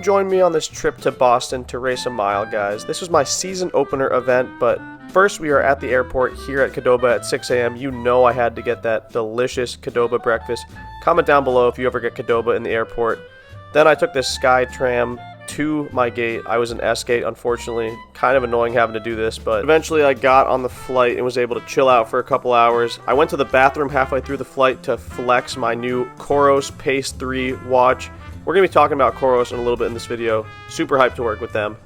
join me on this trip to Boston to race a mile, guys. This was my season opener event, but first we are at the airport here at Qdoba at 6 a.m. You know I had to get that delicious Qdoba breakfast. Comment down below if you ever get Qdoba in the airport. Then I took this SkyTram to my gate. I was in S gate, unfortunately. Kind of annoying having to do this, but eventually I got on the flight and was able to chill out for a couple hours. I went to the bathroom halfway through the flight to flex my new Coros Pace 3 watch. We're going to be talking about Coros in a little bit in this video. Super hyped to work with them.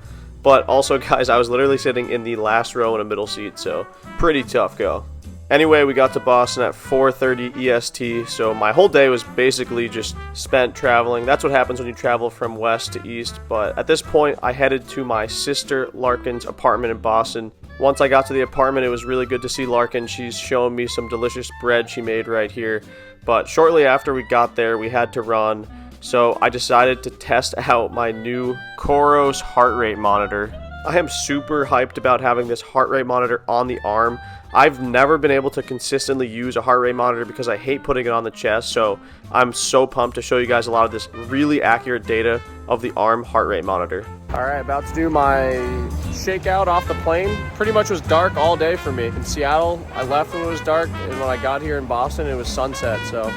But also, guys, I was literally sitting in the last row in a middle seat, so pretty tough go. Anyway, we got to Boston at 4:30 EST, so my whole day was basically just spent traveling. That's what happens when you travel from west to east, but at this point, I headed to my sister Larkin's apartment in Boston. Once I got to the apartment, it was really good to see Larkin. She's showing me some delicious bread she made right here, but shortly after we got there, we had to run, so I decided to test out my new Coros heart rate monitor. I am super hyped about having this heart rate monitor on the arm. I've never been able to consistently use a heart rate monitor because I hate putting it on the chest, so I'm so pumped to show you guys a lot of this really accurate data of the arm heart rate monitor. Alright, about to do my shakeout off the plane. Pretty much was dark all day for me. In Seattle, I left when it was dark, and when I got here in Boston, it was sunset, so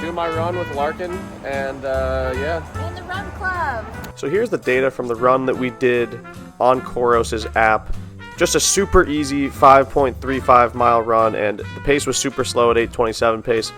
do my run with Larkin, and yeah. And the Run Club. So here's the data from the run that we did on Coros' app. Just a super easy 5.35 mile run, and the pace was super slow at 8:27 pace.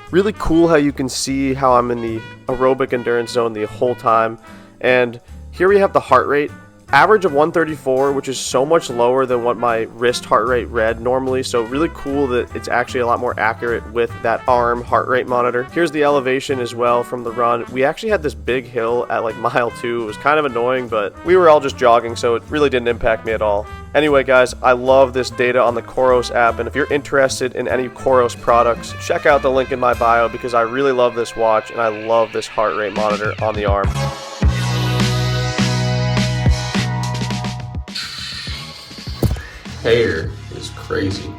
Really cool how you can see how I'm in the aerobic endurance zone the whole time. And here we have the heart rate. Average of 134, which is so much lower than what my wrist heart rate read normally, so really cool that it's actually a lot more accurate with that arm heart rate monitor. Here's the elevation as well from the run. We actually had this big hill at like mile 2. It was kind of annoying, but we were all just jogging, so it really didn't impact me at all. Anyway, guys, I love this data on the Coros app, and if you're interested in any Coros products, check out the link in my bio because I really love this watch and I love this heart rate monitor on the arm. Hair is crazy.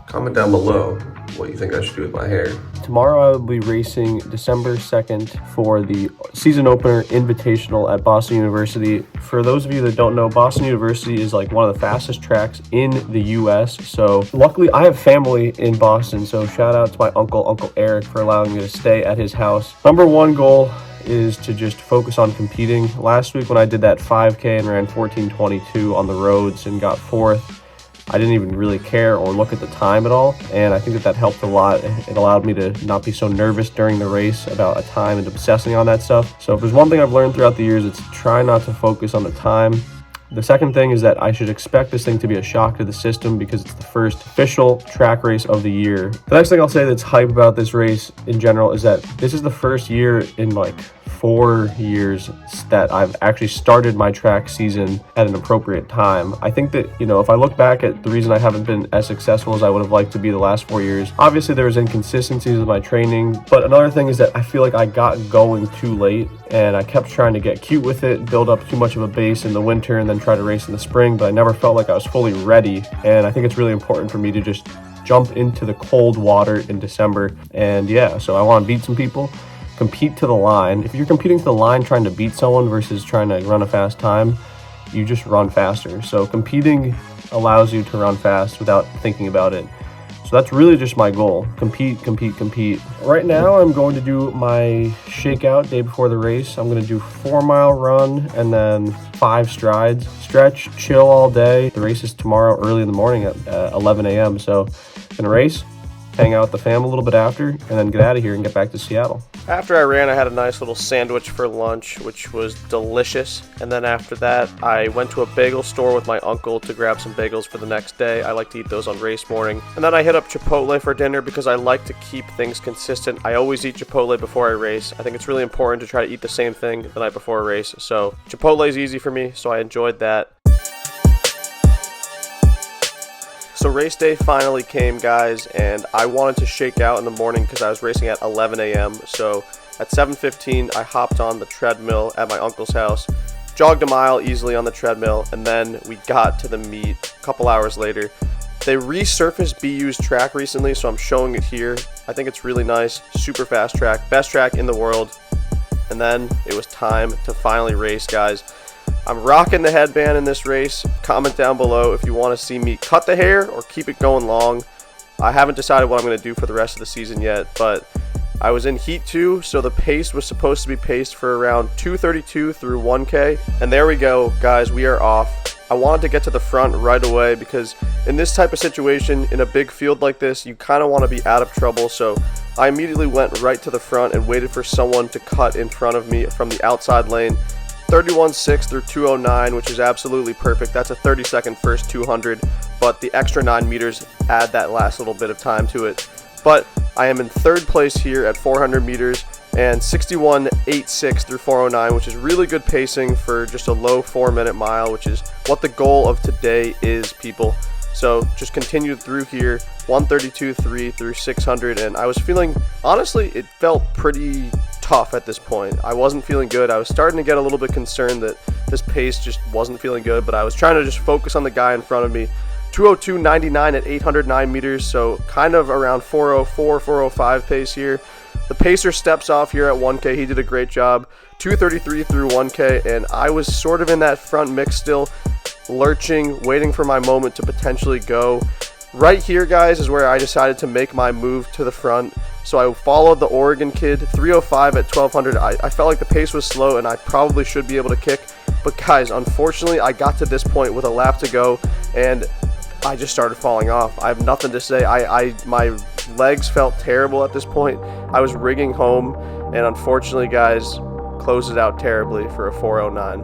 Comment down below what you think I should do with my hair. Tomorrow I will be racing December 2nd for the season opener invitational at Boston University. For those of you that don't know, Boston University is like one of the fastest tracks in the US. So luckily I have family in Boston, so shout out to my Uncle Eric for allowing me to stay at his house. Number one goal is to just focus on competing. Last week when I did that 5K and ran 14:22 on the roads and got 4th, I didn't even really care or look at the time at all, and I think that helped a lot. It allowed me to not be so nervous during the race about a time and obsessing on that stuff. So if there's one thing I've learned throughout the years, it's try not to focus on the time. The second thing is that I should expect this thing to be a shock to the system because it's the first official track race of the year. The next thing I'll say that's hype about this race in general is that this is the first year in like 4 years that I've actually started my track season at an appropriate time. I think that, you know, if I look back at the reason I haven't been as successful as I would have liked to be the last 4 years, obviously there was inconsistencies in my training, but another thing is that I feel like I got going too late and I kept trying to get cute with it, build up too much of a base in the winter and then try to race in the spring, but I never felt like I was fully ready. And I think it's really important for me to just jump into the cold water in December. And yeah, so I want to beat some people. Compete to the line. If you're competing to the line trying to beat someone versus trying to run a fast time, you just run faster. So competing allows you to run fast without thinking about it. So that's really just my goal. Compete. Right now I'm going to do my shakeout day before the race. I'm going to do 4-mile run and then 5 strides. Stretch, chill all day. The race is tomorrow early in the morning at 11 a.m. So I'm going to race, hang out with the fam a little bit after, and then get out of here and get back to Seattle. After I ran, I had a nice little sandwich for lunch, which was delicious. And then after that, I went to a bagel store with my uncle to grab some bagels for the next day. I like to eat those on race morning. And then I hit up Chipotle for dinner because I like to keep things consistent. I always eat Chipotle before I race. I think it's really important to try to eat the same thing the night before a race. So Chipotle is easy for me, so I enjoyed that. So race day finally came, guys, and I wanted to shake out in the morning because I was racing at 11 a.m. So at 7:15, I hopped on the treadmill at my uncle's house, jogged a mile easily on the treadmill, and then we got to the meet a couple hours later. They resurfaced BU's track recently, so I'm showing it here. I think it's really nice, super fast track, best track in the world. and then it was time to finally race, guys. I'm rocking the headband in this race. Comment down below if you want to see me cut the hair or keep it going long. I haven't decided what I'm going to do for the rest of the season yet, but I was in Heat 2, so the pace was supposed to be paced for around 2:32 through 1K. And there we go, guys, we are off. I wanted to get to the front right away because in this type of situation, in a big field like this, you kind of want to be out of trouble. So I immediately went right to the front and waited for someone to cut in front of me from the outside lane. 31.6 through 209, which is absolutely perfect. That's a 30-second first 200, but the extra 9 meters add that last little bit of time to it. But I am in third place here at 400 meters and 61.86 through 409, which is really good pacing for just a low 4-minute mile, which is what the goal of today is, people. So just continued through here, 132.3 through 600, and I was feeling, honestly, it felt pretty tough at this point. I wasn't feeling good. I was starting to get a little bit concerned that this pace just wasn't feeling good, but I was trying to just focus on the guy in front of me. 202.99 at 809 meters, so kind of around 404, 405 pace here. The pacer steps off here at 1K. He did a great job. 233 through 1K, and I was sort of in that front mix still, lurching, waiting for my moment to potentially go. Right here, guys, is where I decided to make my move to the front. So I followed the Oregon kid, 305 at 1200. I felt like the pace was slow, and I probably should be able to kick. But guys, unfortunately, I got to this point with a lap to go, and I just started falling off. I have nothing to say. My legs felt terrible at this point. I was rigging home, and unfortunately, guys, closed it out terribly for a 409.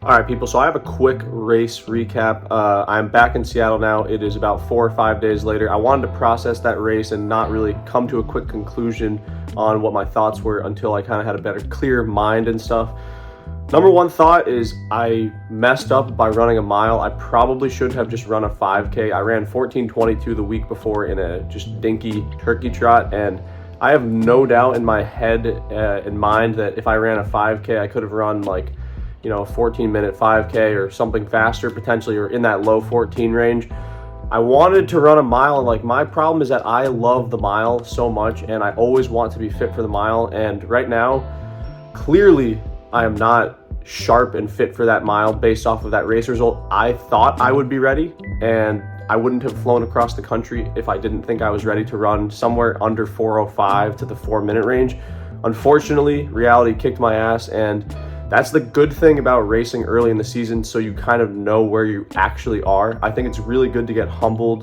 All right, people, so I have a quick race recap. I'm back in Seattle now. It is about 4 or 5 days later. I wanted to process that race and not really come to a quick conclusion on what my thoughts were until I kind of had a better, clear mind and stuff. Number one thought is I messed up by running a mile. I probably should have just run a 5K. I ran 14:22 the week before in a just dinky turkey trot, and I have no doubt in my head and mind that if I ran a 5K, I could have run like, you know, a 14-minute 5K or something faster potentially, or in that low 14 range. I wanted to run a mile, and like my problem is that I love the mile so much and I always want to be fit for the mile, and right now clearly I am not sharp and fit for that mile based off of that race result. I thought I would be ready, and I wouldn't have flown across the country if I didn't think I was ready to run somewhere under 4:05 to the 4-minute range. Unfortunately, reality kicked my ass, and that's the good thing about racing early in the season, so you kind of know where you actually are. I think it's really good to get humbled,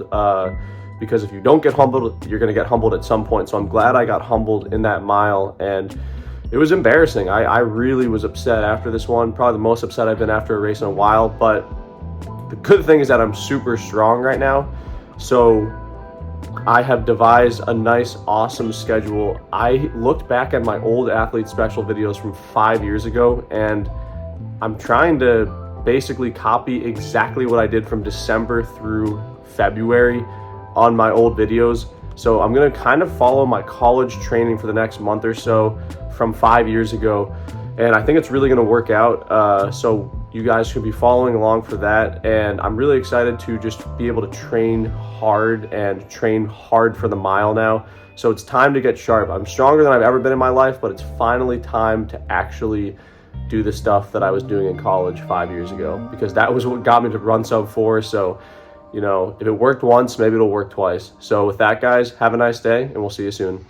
because if you don't get humbled, you're going to get humbled at some point. So I'm glad I got humbled in that mile, and it was embarrassing. I really was upset after this one, probably the most upset I've been after a race in a while, but the good thing is that I'm super strong right now, so I have devised a nice, awesome schedule. I looked back at my old athlete special videos from 5 years ago, and I'm trying to basically copy exactly what I did from December through February on my old videos. So I'm gonna kind of follow my college training for the next month or so from 5 years ago, and I think it's really gonna work out. So you guys should be following along for that, and I'm really excited to just be able to train hard for the mile now. So it's time to get sharp. I'm stronger than I've ever been in my life, but it's finally time to actually do the stuff that I was doing in college 5 years ago, because that was what got me to run sub 4. So, you know, if it worked once, maybe it'll work twice. So with that, guys, have a nice day, and we'll see you soon.